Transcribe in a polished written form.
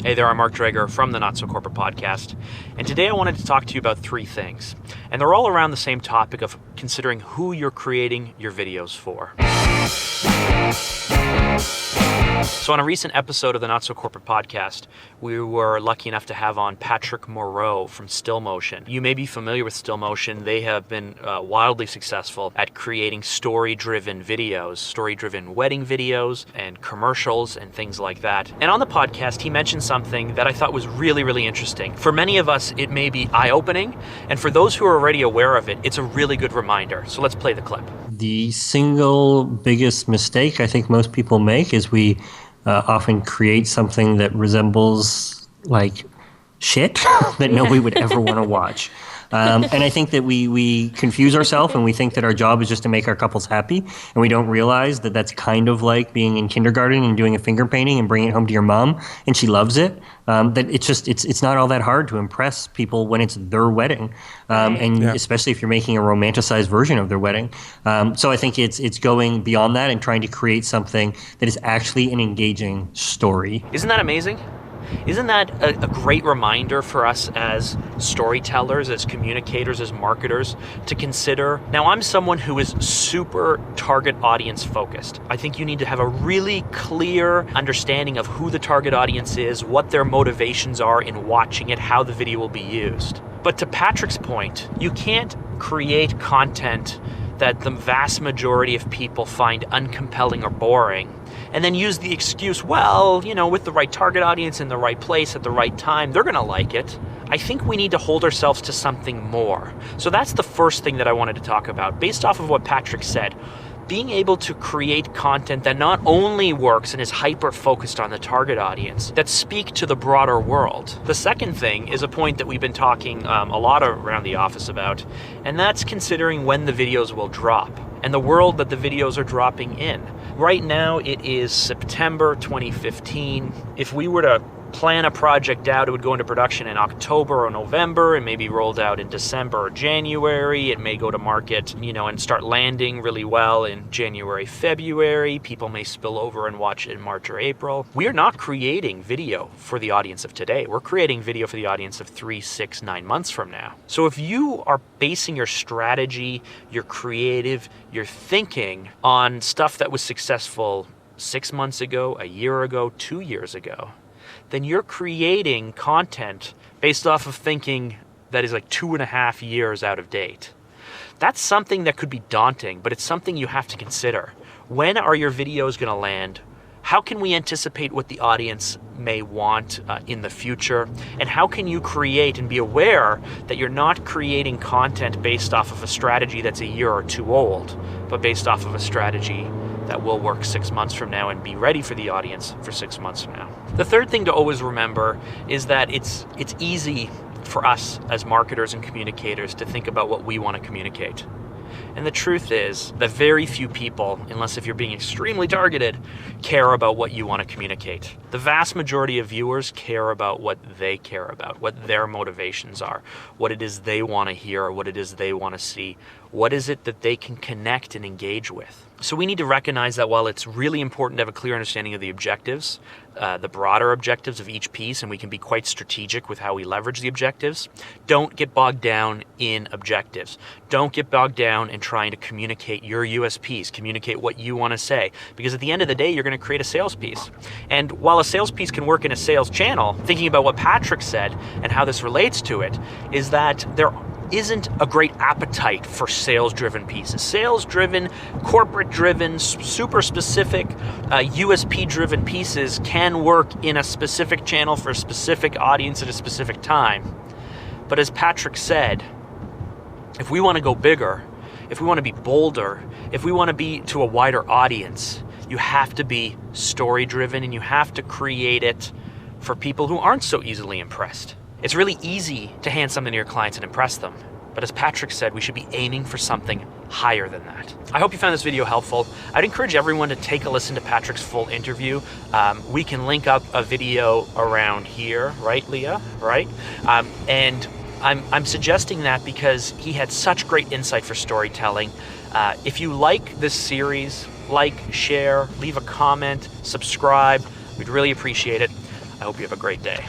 Hey there, I'm Mark Drager from the Not So Corporate Podcast, and today I wanted to talk to you about three things, and they're all around the same topic of considering who you're creating your videos for. So on a recent episode of the Not So Corporate Podcast, we were lucky enough to have on Patrick Moreau from Stillmotion. You may be familiar with Stillmotion. They have been wildly successful at creating story-driven videos, story-driven wedding videos and commercials and things like that. And on the podcast, he mentioned something that I thought was really, really interesting. For many of us, it may be eye-opening, and for those who are already aware of it, it's a really good reminder. So let's play the clip. The single biggest mistake I think most people make is we often create something that resembles like shit that nobody would ever want to watch. And I think that we confuse ourselves and we think that our job is just to make our couples happy, and we don't realize that that's kind of like being in kindergarten and doing a finger painting and bringing it home to your mom and she loves it. That it's not all that hard to impress people when it's their wedding, especially if you're making a romanticized version of their wedding. So I think it's going beyond that and trying to create something that is actually an engaging story. Isn't that amazing? Isn't that a great reminder for us as storytellers, as communicators, as marketers to consider? Now, I'm someone who is super target audience focused. I think you need to have a really clear understanding of who the target audience is, what their motivations are in watching it, how the video will be used. But to Patrick's point, you can't create content that the vast majority of people find uncompelling or boring, and then use the excuse, well, with the right target audience in the right place at the right time, they're going to like it. I think we need to hold ourselves to something more. So that's the first thing that I wanted to talk about. Based off of what Patrick said, being able to create content that not only works and is hyper-focused on the target audience, that speak to the broader world. The second thing is a point that we've been talking a lot around the office about, and that's considering when the videos will drop and the world that the videos are dropping in. Right now, it is September 2015. If we were to plan a project out, it would go into production in October or November and maybe rolled out in December or January. It may go to market, and start landing really well in January, February. People may spill over and watch it in March or April. We are not creating video for the audience of today. We're creating video for the audience of 3, 6, 9 months from now. So if you are basing your strategy, your creative, your thinking on stuff that was successful 6 months ago, a year ago, 2 years ago, then you're creating content based off of thinking that is like 2.5 years out of date. That's something that could be daunting, but it's something you have to consider. When are your videos going to land? How can we anticipate what the audience may want in the future? And how can you create and be aware that you're not creating content based off of a strategy that's a year or two old, but based off of a strategy that will work 6 months from now and be ready for the audience for 6 months from now? The third thing to always remember is that it's easy for us as marketers and communicators to think about what we want to communicate. And the truth is that very few people, unless if you're being extremely targeted, care about what you want to communicate. The vast majority of viewers care about what they care about, what their motivations are, what it is they want to hear, what it is they want to see, what is it that they can connect and engage with. So we need to recognize that while it's really important to have a clear understanding of the objectives, the broader objectives of each piece, and we can be quite strategic with how we leverage the objectives, don't get bogged down in objectives. Don't get bogged down in trying to communicate your USPs, communicate what you want to say, because at the end of the day, you're going to create a sales piece. And while a sales piece can work in a sales channel, thinking about what Patrick said and how this relates to it, is that there isn't a great appetite for sales-driven pieces. Sales-driven, corporate-driven, super specific, USP-driven pieces can work in a specific channel for a specific audience at a specific time. But as Patrick said, if we want to go bigger, if we want to be bolder, if we want to be to a wider audience, you have to be story-driven and you have to create it for people who aren't so easily impressed. It's really easy to hand something to your clients and impress them. But as Patrick said, we should be aiming for something higher than that. I hope you found this video helpful. I'd encourage everyone to take a listen to Patrick's full interview. We can link up a video around here, right, Leah? Right? And I'm suggesting that because he had such great insight for storytelling. If you like this series, like, share, leave a comment, subscribe. We'd really appreciate it. I hope you have a great day.